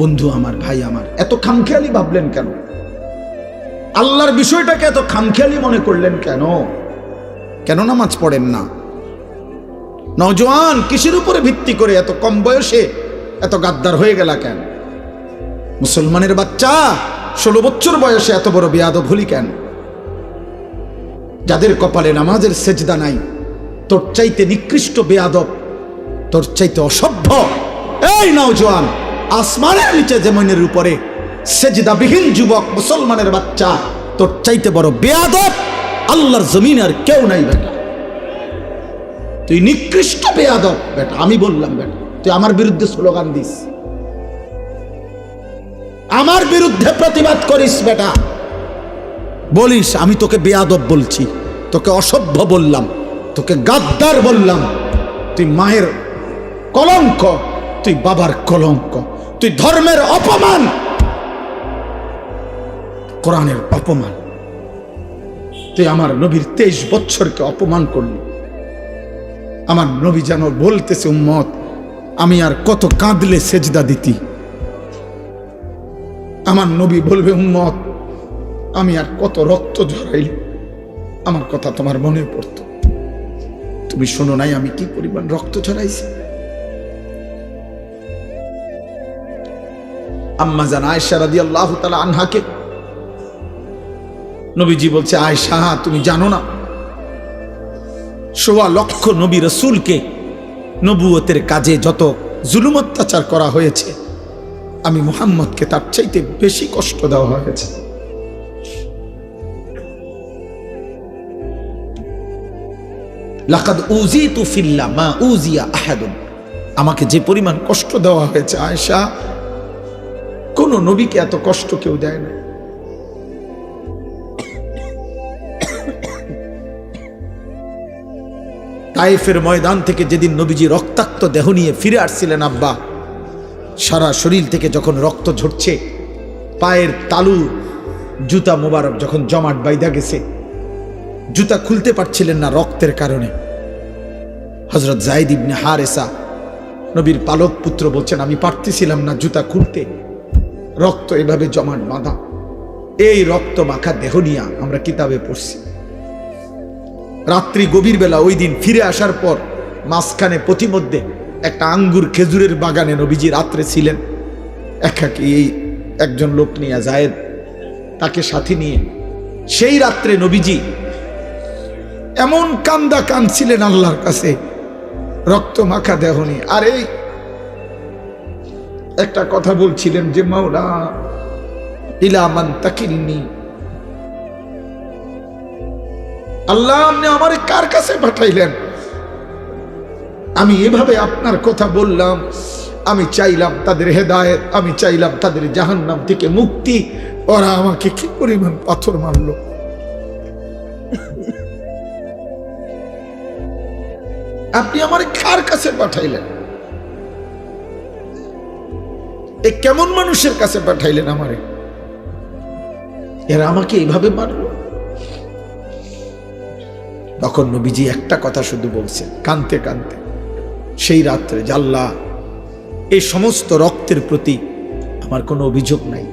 বন্ধু আমার, ভাই আমার, এত খামখেয়ালি ভাবলেন কেন? আল্লাহর বিষয়টাকে এত খামখেয়ালি মনে করলেন কেন? কেন নামাজ পড়েন না? নওজোয়ান, কিসের উপরে ভিত্তি করে এত কম বয়সে এত গাদ্দার হয়ে গেলা কেন? মুসলমানের বাচ্চা 16 বছর বয়সে এত বড় বেয়াদব হলি কেন? যাদের কপালে নামাজের সেজদা নাই, তোর চাইতে নিকৃষ্ট বেয়াদব, তোর চাইতে অসভ্য এই নওজোয়ান, আসমানের নিচে জমিনের উপরে সেজদাবিহীন যুবক মুসলমানের বাচ্চা, তোর চাইতে বড় বেয়াদব আল্লাহর জমিনে আর কেউ নাই বেটা। তুই নিকৃষ্ট বেয়াদব বেটা। আমি বললাম বেটা, তুই আমার বিরুদ্ধে স্লোগান দিস, আমার বিরুদ্ধে প্রতিবাদ করিস বেটা, বলিস আমি তোকে বেয়াদব বলছি, তোকে অসভ্য বললাম, তোকে গাদ্দার বললাম, তুই মায়ের কলঙ্ক, তুই বাবার কলঙ্ক, তুই ধর্মের অপমান, কোরআনের অপমান, তুই আমার নবীর 23 বছরকে অপমান করলি। আমার নবী যেন বলতেছে, উম্মত আমি আর কত কাঁদলে সেজদা দিতি। আমার নবী বলবে, উম্মত আমি আর কত রক্ত ঝরাইল, আমার কথা তোমার মনে পড়ত। তুমি শোনো নাই আমি কি পরিমাণ রক্ত ঝরাইছি। আম্মা জান আয়েশা রাদিয়াল্লাহু তাআলা আনহাকে নবীজি বলছে, আয়েশা তুমি জানো না 1.25 লক্ষ নবী রাসূলকে নবুয়তের কাজে যত জুলুম অত্যাচার করা হয়েছে, আমি মুহাম্মদকে তার চাইতে বেশি কষ্ট দেওয়া হয়েছে। লাকাদ উযিতু ফিল্লাহ মা উযিয়া আহাদুন, আমাকে যে পরিমাণ কষ্ট দেওয়া হয়েছে আয়েশা, কোন নবীকে এত কষ্ট কেউ দেয় না। তায়েফের ময়দান থেকে যেদিন নবীজি রক্তাক্ত দেহ নিয়ে ফিরে আসছিলেন, আব্বা সারা শরীর থেকে যখন রক্ত ঝরছে, পায়ের তালু জুতা মোবারক যখন জমাট বাইধা গেছে, জুতা খুলতে পারছিলেন না রক্তের কারণে, হযরত যায়েদ ইবনে হারেসা নবীর পালক পুত্র বলছেন, আমি পারতেছিলাম না জুতা খুলতে, রক্ত এভাবে জমাট বাঁধা। এই রক্ত মাখা দেহ নিয়ে আমরা কিতাবে পড়ছি। রাত্রি গভীর বেলা ওই দিন ফিরে আসার পর মাঝখানে পথিমধ্যে একটা আঙ্গুর খেজুরের বাগানে নবীজি রাত্রে ছিলেন একাকী, এই একজন লোক নিয়ে যায়েদ তাকে সাথী নিয়ে। সেই রাত্রে নবীজি এমন কান্দা কাঁদছিলেন আল্লাহর কাছে রক্ত মাখা দেহ নিয়ে। আর এই একটা কথা বলছিলেন যে, মাওলা ইলা মান তাকিলনি, আল্লাহ আপনি আমারে কার কাছে পাঠাইলেন? আমি এভাবে আপনার কথা বললাম, আমি চাইলাম তাদের হেদায়েত, আমি চাইলাম তাদের জাহান্নাম থেকে মুক্তি, ওরা আমাকে কি পরিমাণ পাথর মারলো। আপনি আমারে কার কাছে পাঠাইলেন? এ কেমন মানুষের কাছে পাঠাইলেন আমারে? এরা আমাকে এইভাবে মারলো। তখন নবীজি একটা কথা শুধু বলছেন কাঁদতে কাঁদতে সেই রাত্রে, যে আল্লাহ এই সমস্ত রক্তের প্রতি আমার কোনো অভিযোগ নাই,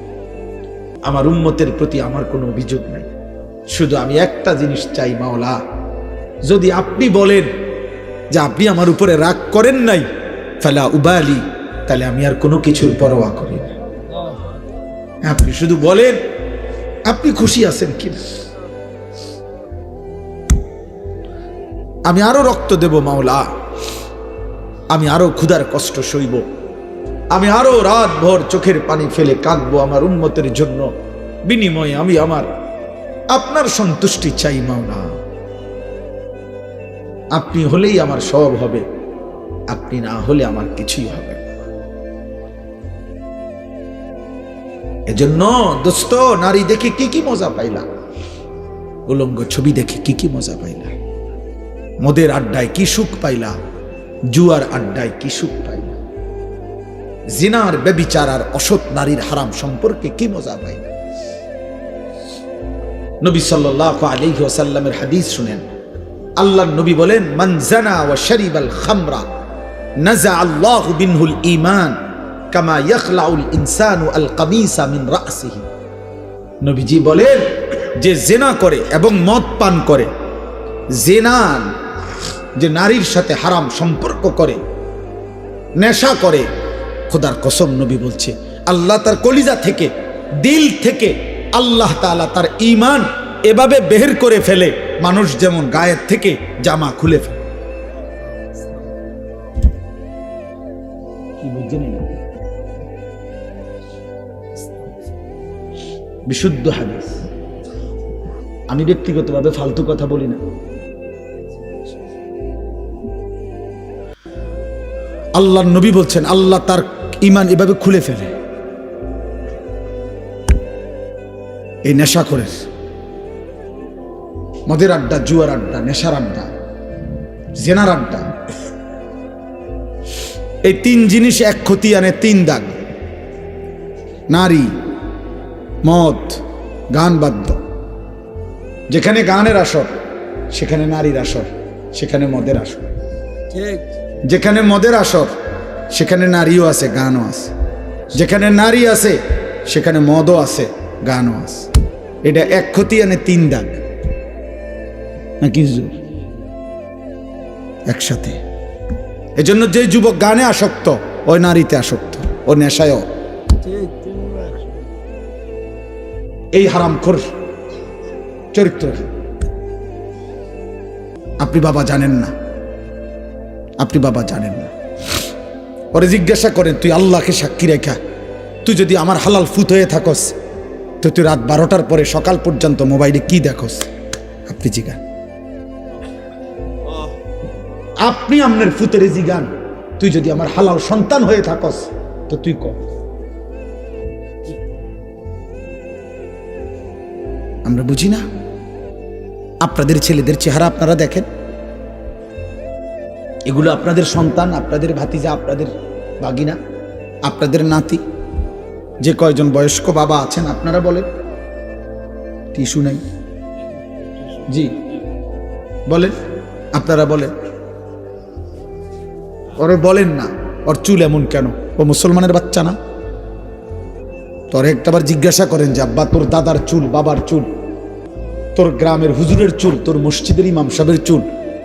আমার উম্মতের প্রতি আমার কোনো অভিযোগ নাই, শুধু আমি একটা জিনিস চাই মাওলা, যদি আপনি বলেন যে আপনি আমার উপরে রাগ করেন নাই, ফালা উবালি, তাহলে আমি আর কোনো কিছুর পরোয়া করি না। আপনি শুধু বলেন আপনি খুশি আছেন কিনা, আমি আরো রক্ত দেব মাওলা, আমি আরো ক্ষুধার কষ্ট সইব, আমি আরো রাত ভর চোখের পানি ফেলে কাঁদবো আমার উম্মতের জন্য, বিনিময়ে আমি আমার আপনার সন্তুষ্টি চাই মাওলা। আপনি হলেই আমার সব হবে, আপনি না হলে আমার কিছুই হবে। এজন্য দোস্ত, নারী দেখে কি কি মজা পাইলা, উলঙ্গ ছবি দেখে কি কি মজা পাইলা, মদের আড্ডায় কি সুখ পাইলা, জুয়ার আড্ডায় কি সুখ পাইলা, জিনার ব্যভিচার আর অসৎ নারীর হারাম সম্পর্কে কি মজা পাইলা। নবী সাল্লাল্লাহু আলাইহি ওয়াসাল্লামের হাদিস শুনেন, আল্লাহর নবী বলেন, মান জানা ওয়া শারিবাল খামরা নাযা আল্লাহু বিনহুল ঈমান কামা ইয়াখলাউল ইনসানু আল কামিসা মিন রাসিহি। নবীজি বলেন যে জেনা করে এবং মদ পান করে, জেনা যে নারীর সাথে হারাম সম্পর্ক করে, নেশা করে, খোদার কসম নবী বলছে আল্লাহ তার কলিজা থেকে, দিল থেকে আল্লাহ তাআলা তার ঈমান এভাবে বের করে ফেলে, মানুষ যেমন গায়ের থেকে জামা খুলে ফেলে। কি বুঝছেন? বিশুদ্ধ হাদিস। আমি ব্যক্তিগতভাবে ফালতু কথা বলি না। আল্লাহর নবী বলছেন আল্লাহ তার ঈমান এভাবে খুলে ফেলে। এই নেশা করে, মদের আড্ডা, জুয়ার আড্ডা, নেশার আড্ডা, জেনার আড্ডা, এই তিন জিনিস এক ক্ষতি আনে, তিন দাগ। নারী, মদ, গান বাদ্য। যেখানে গানের আসর সেখানে নারীর আসর, সেখানে মদের আসর। যেখানে মদের আসর সেখানে নারীও আছে, গানও আছে। যেখানে নারী আছে সেখানে মদও আছে, গানও আছে। এটা এক ক্ষতি আনে তিন দাগ নাকি একসাথে। এজন্য যে যুবক গানে আসক্ত, ওই নারীতে আসক্ত, ও নেশায়ও। এই হারামখোর চরিত্র আপনি বাবা জানেন না, আপনি বাবা জানেন না। ওরে জিজ্ঞাসা করেন, তুই আল্লাহকে সাক্ষী রেখা তুই যদি আমার হালাল ফুত হয়ে থাকস, তো তুই রাত 12টার পরে সকাল পর্যন্ত মোবাইলে কি দেখস? আপনি জিগান, আপনি আপনার ফুতের জিগান, তুই যদি আমার হালাল সন্তান হয়ে থাকস তো তুই কর। আমরা বুঝি না? আপনাদের ছেলেদের চেহারা আপনারা দেখেন, এগুলো আপনাদের সন্তান, আপনাদের ভাতিজা, আপনাদের ভাগিনা, আপনাদের নাতি। যে কয়জন বয়স্ক বাবা আছেন আপনারা বলেন, টিস্যু নাই? জি বলেন, আপনারা বলেন। ওরে বলেন না, ওর চুল এমন কেন? ও মুসলমানের বাচ্চা না? তোর একটাবার জিজ্ঞাসা করেন যে আব্বা তোর দাদার চুল, বাবার চুল, তোর গ্রামের হুজুরের চুল, তোর মসজিদের ইমাম সাহেবের চুল,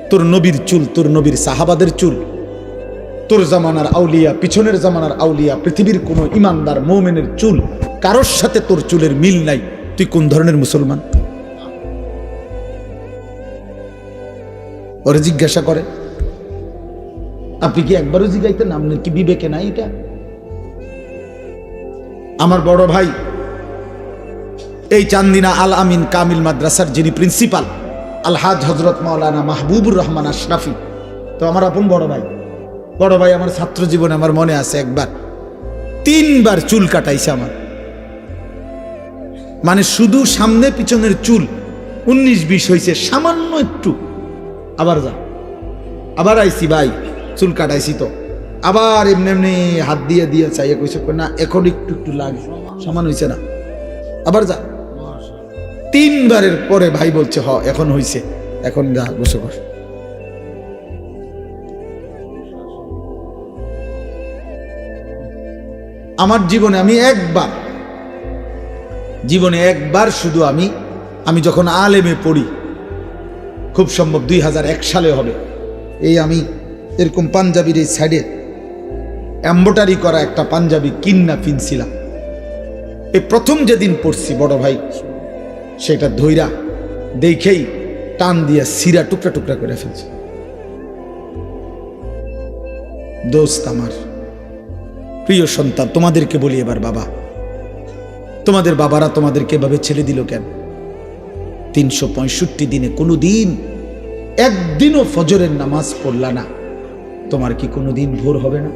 তোর নবীর চুল, তোর নবীর সাহাবাদের চুল, তোর জামানার আউলিয়া, পিছনের জামানার আউলিয়া, পৃথিবীর কোন ইমানদার মুমিনের চুল, কারোর সাথে তোর চুলের মিল নাই। তুই কোন ধরনের মুসলমান? ওরে জিজ্ঞাসা করে। আপনি কি একবারও জিজ্ঞাইতেন? আপনার কি বিবেকে নাই এটা? আমার বড় ভাই এই চান্দিনা আল আমিন কামিল মাদ্রাসার যিনি প্রিন্সিপাল, আলহাজ হজরত মাওলানা মাহবুবুর রহমান আশরাফি, তো আমার আপন বড় ভাই। বড় ভাই আমার ছাত্র জীবনে আমার মনে আছে একবার 3 বার চুল কাটাইছে আমার, মানে শুধু সামনে পিছনের চুল 19-20 হয়েছে, সামান্য একটু। আবার যা, আবার আইসি ভাই চুল কাটাইছি, তো আবার এমনি এমনি হাত দিয়ে দিয়ে চাইয়ে কইছে না এখন একটু একটু লাগে, সমান হয়েছে না, আবার যা। 3 বারের পরে ভাই বলছে হ এখন হয়েছে, এখন যা গোসল কর। আমার জীবনে একবার শুধু আমি যখন আলেমে পড়ি, খুব সম্ভব 2001 সালে হবে, এই আমি এরকম পাঞ্জাবির এই সাইডে এম্বোটারি করা একটা পাঞ্জাবি কিন্না পিনছিলাম। এই প্রথম যেদিন পড়ছি বড় ভাই, সেটা ধইরা দেখেই টান দিয়া সিরা টুকরা টুকরা করে ফেলছে। দোস্ত আমার, প্রিয় সন্তান, তোমাদেরকে বলি এবার, বাবা, তোমাদের বাবারা তোমাদেরকে এভাবে ছেড়ে দিল কেন? 365 দিনে কোনোদিন একদিনও ফজরের নামাজ পড়লা না, তোমার কি কোনোদিন ভোর হবে না?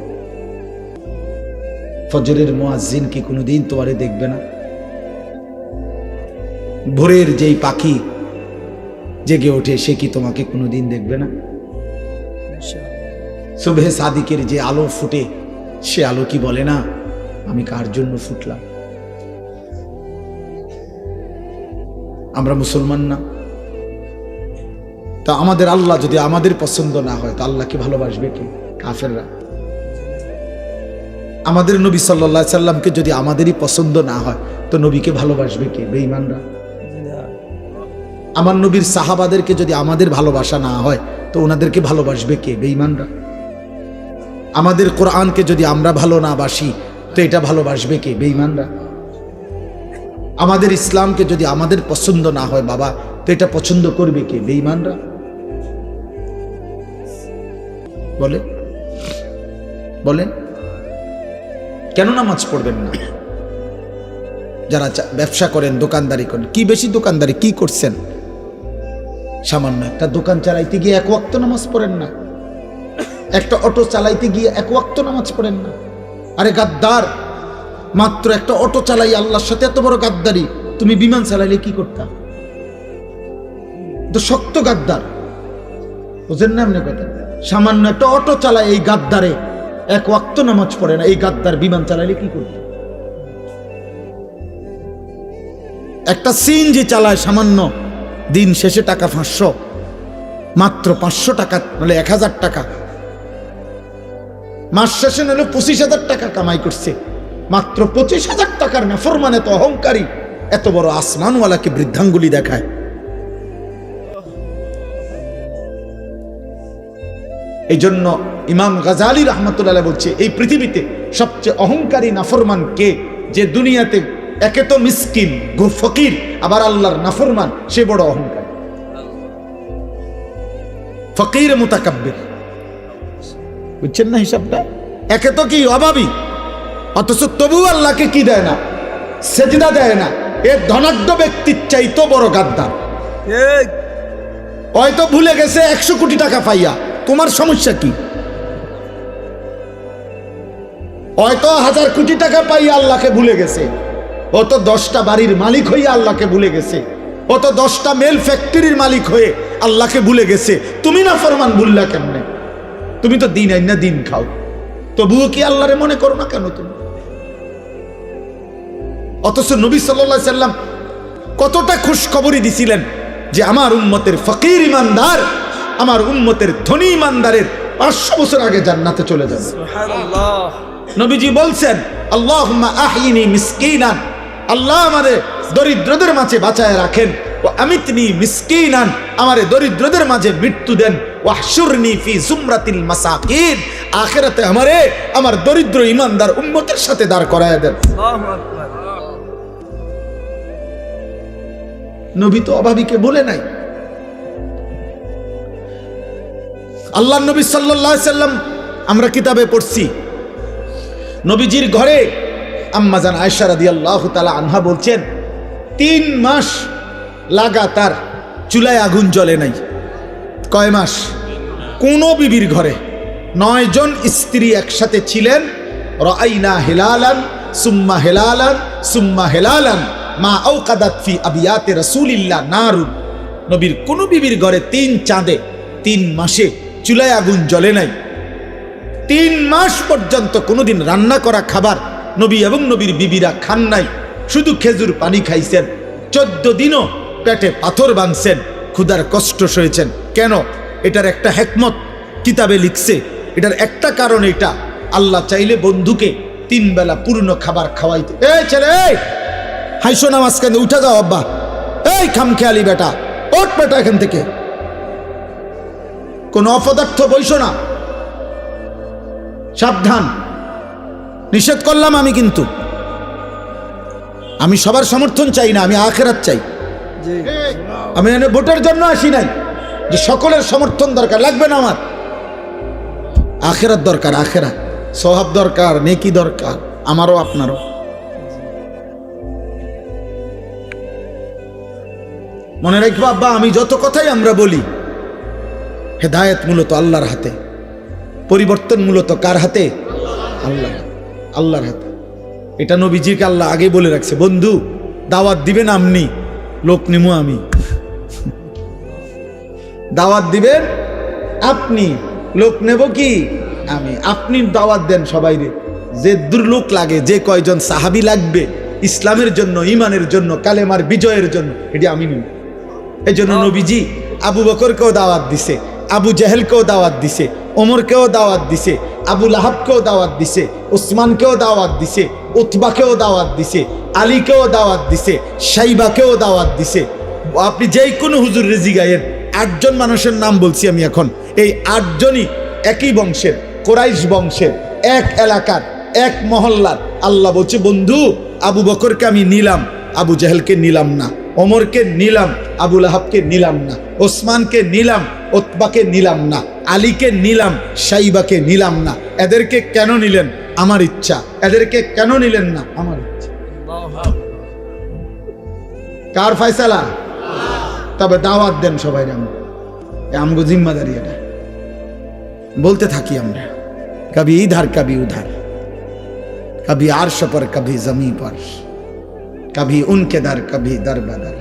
ফজরের মুয়াজ্জিন কি কোনোদিন তোমারে দেখবে না? ভোরের যেই পাখি জেগে ওঠে সে কি তোমাকে কোনোদিন দেখবে না? সুবহে সাদিকের যে আলো ফুটে, সে আলো কি বলে না আমি কার জন্য ফুটলাম? আমরা মুসলমান না? তা আমাদের আল্লাহ যদি আমাদের পছন্দ না হয়, তা আল্লাহকে ভালোবাসবে কি? কাফেররা। আমাদের নবী সাল্লাল্লাহু আলাইহি সাল্লামকে যদি আমাদেরই পছন্দ না হয় তো নবীকে ভালোবাসবে কে? বেঈমানরা। আমার নবীর সাহাবাদেরকে যদি আমাদের ভালোবাসা না হয় তো ওনাদেরকে ভালোবাসবে কে? বেঈমানরা। আমাদের কোরআনকে যদি আমরা ভালো না বাসি তো এটা ভালোবাসবে কে? বেঈমানরা। আমাদের ইসলামকে যদি আমাদের পছন্দ না হয় বাবা তো এটা পছন্দ করবে কে? বেঈমানরা। বলে বলেন কেন নামাজ পড়বেন না? যারা ব্যবসা করেন, দোকানদারি করেন, কি বেশি দোকানদারি কি করছেন? সামান্য একটা দোকান চালাইতে গিয়ে এক ওয়াক্ত নামাজ পড়েন না, একটা অটো চালাইতে গিয়ে এক ওয়াক্ত নামাজ পড়েন না। আরে গাদ্দার, মাত্র একটা অটো চালাই আল্লাহর সাথে এত বড় গাদ্দারি, তুমি বিমান চালাইলে কি করতা? তো শক্ত গাদ্দার, বুঝেন না এমনি কথা? সামান্য একটা অটো চালায় এই গাদ্দারে এক ওয়াক্ত নামাজ পড়ে না, এই গাদ্দার বিমান চালাইলে কি করত? একটা সিএনজি চালায় সামান্য, দিন শেষে টাকা 500, মাত্র 500 টাকা নলে 1000 টাকা, মাস শেষে নলে 25,000 টাকা কামাই করছে, মাত্র 25,000 টাকার নাফরমান এত অহংকারী, এত বড় আসমানওয়ালাকে বৃদ্ধাঙ্গুলি দেখায়। এই জন্য ইমাম গাজালি রহমতুল্লাহ বলছে এই পৃথিবীতে সবচেয়ে অহংকারী নাফরমান কে? যে দুনিয়াতে একে তো মিসকিন ফকির আবার আল্লাহর নাফরমান, সে বড় অহংকারী, ফকির মুতাকাব্বির। বুঝছেন না হিসাবটা? একে তো কি অভাবী, অথচ তবু আল্লাহকে কি দেয় না? সেজদা দেয় না। এ ধনাঢ্য ব্যক্তির চাইতো বড় গাদ্দার। হয়তো ভুলে গেছে 100 কোটি টাকা পাইয়া, তোমার সমস্যা কি? হয়তো 1000 কোটি টাকা পাইয়া আল্লাহকে ভুলে গেছে, ও তো 10টা বাড়ির মালিক হয়ে আল্লাহকে ভুলে গেছে, ও তো 10টা মেল ফ্যাক্টরির মালিক হয়ে আল্লাহকে ভুলে গেছে। তুমি না ফরমান ভুললা কেমনে? তুমি তো দিন আইন না দিন খাও, তবুও কি আল্লাহরে মনে করো না কেন তুমি? অথচ নবী সাল্লাল্লাহু আলাইহি সাল্লাম কতটা খুশখবরি দিছিলেন যে আমার উম্মতের ফকির ইমানদার, আমার উম্মতের ধনী ইমানদারের 500 বছর আগে জান্নাতে চলে যাবে। সুবহানাল্লাহ। নবীজি বলছেন আল্লাহুম্মা আহিনি মিসকিনান, আল্লাহ আমারে দরিদ্রদের মাঝে বাঁচায় রাখেন, ও আমিতনি মিসকিনান, আমারে দরিদ্রদের মাঝে মৃত্যু দেন, ওয়াহশুরনি ফি জুমরাতিল মাসাকিন, আখিরাতে আমারে আমার দরিদ্র ইমানদার উম্মতের সাথে দাঁড় করায় দেন। আল্লাহু আকবার। নবী তো অভাবীকে বলে নাই। আল্লাহর নবী সাল্লাল্লাহু আলাইহি সাল্লাম আমরা কিতাবে পড়ছি, নবীজির ঘরে আম্মা জান আয়েশা রাদিয়াল্লাহু তাআলা আনহা বলছেন 3 মাস লাগাতার চুলায় আগুন জ্বলে নাই। কয় মাস? কোন বিবির ঘরে 9 জন স্ত্রী একসাথে ছিলেন। রাআইনা হিলালান সুম্মা হিলালান সুম্মা হিলালান মা আওকাদাত ফি আবিয়াতে রাসূলিল্লাহ নারুন। নবীর কোন বিবির ঘরে 3 চাঁদে 3 মাসে চুলায় আগুন জ্বলে নাই। 3 মাস পর্যন্ত কোনোদিন রান্না করা খাবার নবী এবং নবীর বিবিরা খান নাই, শুধু খেজুর পানি খাইছেন। 14 দিনও পেটে পাথর বাঁধছেন, ক্ষুধার কষ্ট সয়েছেন। কেন? এটার একটা হিকমত কিতাবে লিখছে। এটার একটা কারণ এটা, আল্লাহ চাইলে বন্ধুকে 3 বেলা পূর্ণ খাবার খাওয়াইতে। এই ছেলে, এই হাইসো না মাঝখানে, উঠে যাও আব্বা, এই খামখেয়ালি বেটা, ওঠ বেটা এখান থেকে, কোন অপদার্থ বইসো না, সাবধান, নিষেধ করলাম আমি। কিন্তু আমি সবার সমর্থন চাই না, আমি আখিরাত চাই। আমি এখানে ভোটের জন্য আসি নাই যে সকলের সমর্থন দরকার, লাগবে না আমার। আখিরাত দরকার, আখিরাত সওয়াব দরকার, নেকি দরকার, আমারও আপনারও। মনে রাখবো আব্বা, আমি যত কথাই আমরা বলি, হেদায়েত মূলত আল্লাহর হাতে, পরিবর্তন মূলত কার হাতে? আল্লাহ, আল্লাহর হাতে। এটা নবীজিকে আল্লাহ আগে বলে রাখছে, বন্ধু দাওয়াত দিবেন আপনি, লোক নেমু আমি। দাওয়াত দিবেন আপনি, লোক নেব কি আমি। আপনি দাওয়াত দেন সবাই রে, যে দুর্লোক লাগে, যে কয়জন সাহাবী লাগবে ইসলামের জন্য, ইমানের জন্য, কালেমার বিজয়ের জন্য, এটি আমি নেব। এই জন্য নবীজি আবু বকরকেও দাওয়াত দিছে, আবু জেহেলকেও দাওয়াত দিছে, ওমরকেও দাওয়াত দিছে, আবু লাহাবকেও দাওয়াত দিছে, ওসমানকেও দাওয়াত দিছে, উতবাকেও দাওয়াত দিছে, আলীকেও দাওয়াত দিছে, সাইবাকেও দাওয়াত দিছে। আপনি যেই কোনো হুজুর রেজি গায়েন, 8 জন মানুষের নাম বলছি আমি এখন। এই 8 জনই একই বংশের, কোরাইশ বংশের, এক এলাকার, এক মহল্লার। আল্লাহ বলছে, বন্ধু আবু বকরকে আমি নিলাম, আবু জাহেলকে নিলাম না। ওমরকে নিলাম, আবু লাহাবকে নিলাম না। ওসমানকে নিলাম, উতবাকে নিলাম না। আলীকে নিলাম, সাইবাকে নিলাম না। এদেরকে কেন নিলেন? আমার ইচ্ছা। এদেরকে কেন নিলেন না? আমার ইচ্ছা। কার ফয়সালা? তবে দাওয়াত দেন সবাই। আমগো জিম্মাদারি এটা। বলতে থাকি আমরা, কবি ইধার কবি উধার, कभी आर्श पर कभी जमी पर, कभी उनके दर कभी दर बदर,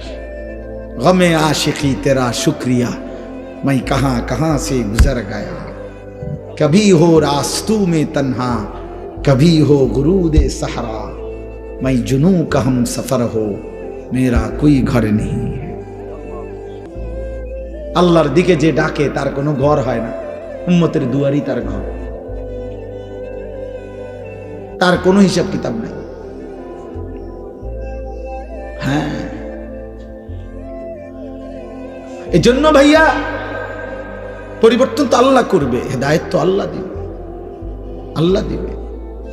गमे आशिकी तेरा शुक्रिया मैं कहाँ कहाँ से गुजर गया, कभी हो रास्तू में तन्हा कभी हो गुरूदे सहरा, मैं जुनू का हम सफर हो मेरा कोई घर नहीं है। আল্লাহর দিকে যে ডাকে তার কোনো ঘর হয় না, উম্মতের দুয়ারই তার ঘর, তার কোনো হিসাব কিতাব নাই। হ্যাঁ, এই জন্য ভাইয়া পরিবর্তন তো আল্লাহ করবে, হেদায়েত তো আল্লাহ দিবে, আল্লাহ দিবে।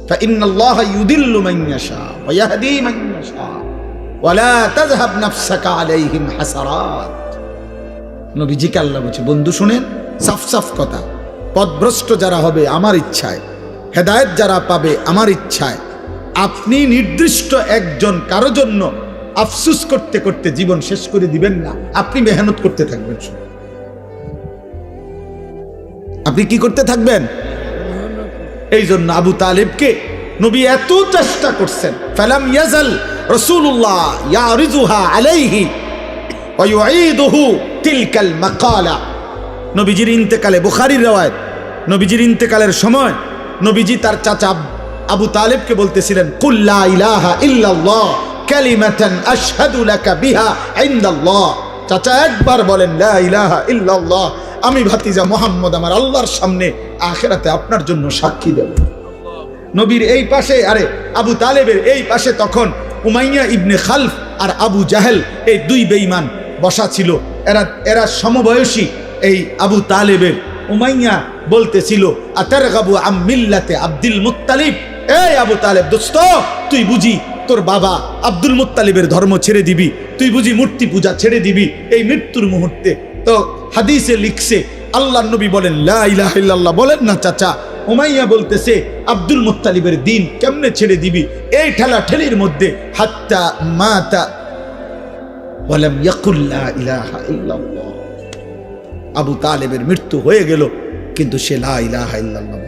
ফাইন্নাল্লাহা ইউদিল্লু মান ইয়াশা ওয়া ইয়াহদি মান ইয়াশা ওয়া লা তাযহাব নাফসাকা আলাইহিম হাসারাত। নবীজিকে আল্লাহ বলছে, বন্ধু শুনেন, সাফ সাফ কথা, পথভ্রষ্ট যারা হবে আমার ইচ্ছায়, হেদায়েত যারা পাবে আমার ইচ্ছায়। আপনি নির্দিষ্ট একজন কারো জন্য আফসুস করতে করতে জীবন শেষ করে দিবেন না, আপনি মেহনত করতে থাকবেন। আপনি কি করতে থাকবেন? এই জন্য আবু তালেবকে নবী এত চেষ্টা করছেন, ফালাম ইয়াজাল রাসূলুল্লাহ ইয়ারিজুহা আলাইহি ওয়া ইউঈদুহু তিলকাল মাকালা। নবীজির ইন্তেকালে, বুখারীর riwayat, নবীজির ইন্তেকালের সময় নবীজি তার চাচা আবু তালেবকে বলতেছিলেন, কুল লা ইলাহা ইল্লাল্লাহ কালিমাতান আশহাদু লাকা বিহা ইনদাল্লাহ। চাচা একবার বলেন লা ইলাহা ইল্লাল্লাহ, আমি ভাতিজা মুহাম্মদ আমার আল্লাহর সামনে আখিরাতে আপনার জন্য সাক্ষী দেব। নবীর এই পাশে, আরে আবু তালেবের এই পাশে তখন উমাইয়া ইবনে খালফ আর আবু জাহেল, এই 2 বেঈমান বসা ছিল। এরা সমবয়সী এই আবু তালেবের। উমাইয়া বলতেছিল, আতারগাবু আম মিল্লাতে আব্দুল মুত্তালিব। এই আবু তালেব দোস্ত, তুই বুঝি তোর বাবা আব্দুল মুত্তালিবের ধর্ম ছেড়ে দিবি? তুই বুঝি মূর্তি পূজা ছেড়ে দিবি এই মৃত্যুর মুহূর্তে? তো হাদিসে লিখছে, আল্লাহর নবী বলেন লা ইলাহা ইল্লাল্লাহ বলেন না চাচা। উমাইয়া বলতেছে, আব্দুল মুত্তালিবের দিন কেমনে ছেড়ে দিবি? এই ঠেলা ঠেলির মধ্যে হাত্তা মাতা ওয়ালাম ইয়াকুল লা ইলাহা ইল্লাল্লাহ। আবু তালেবের মৃত্যু হয়ে গেল, কিন্তু সে লা ইলাহা ইল্লাল্লাহ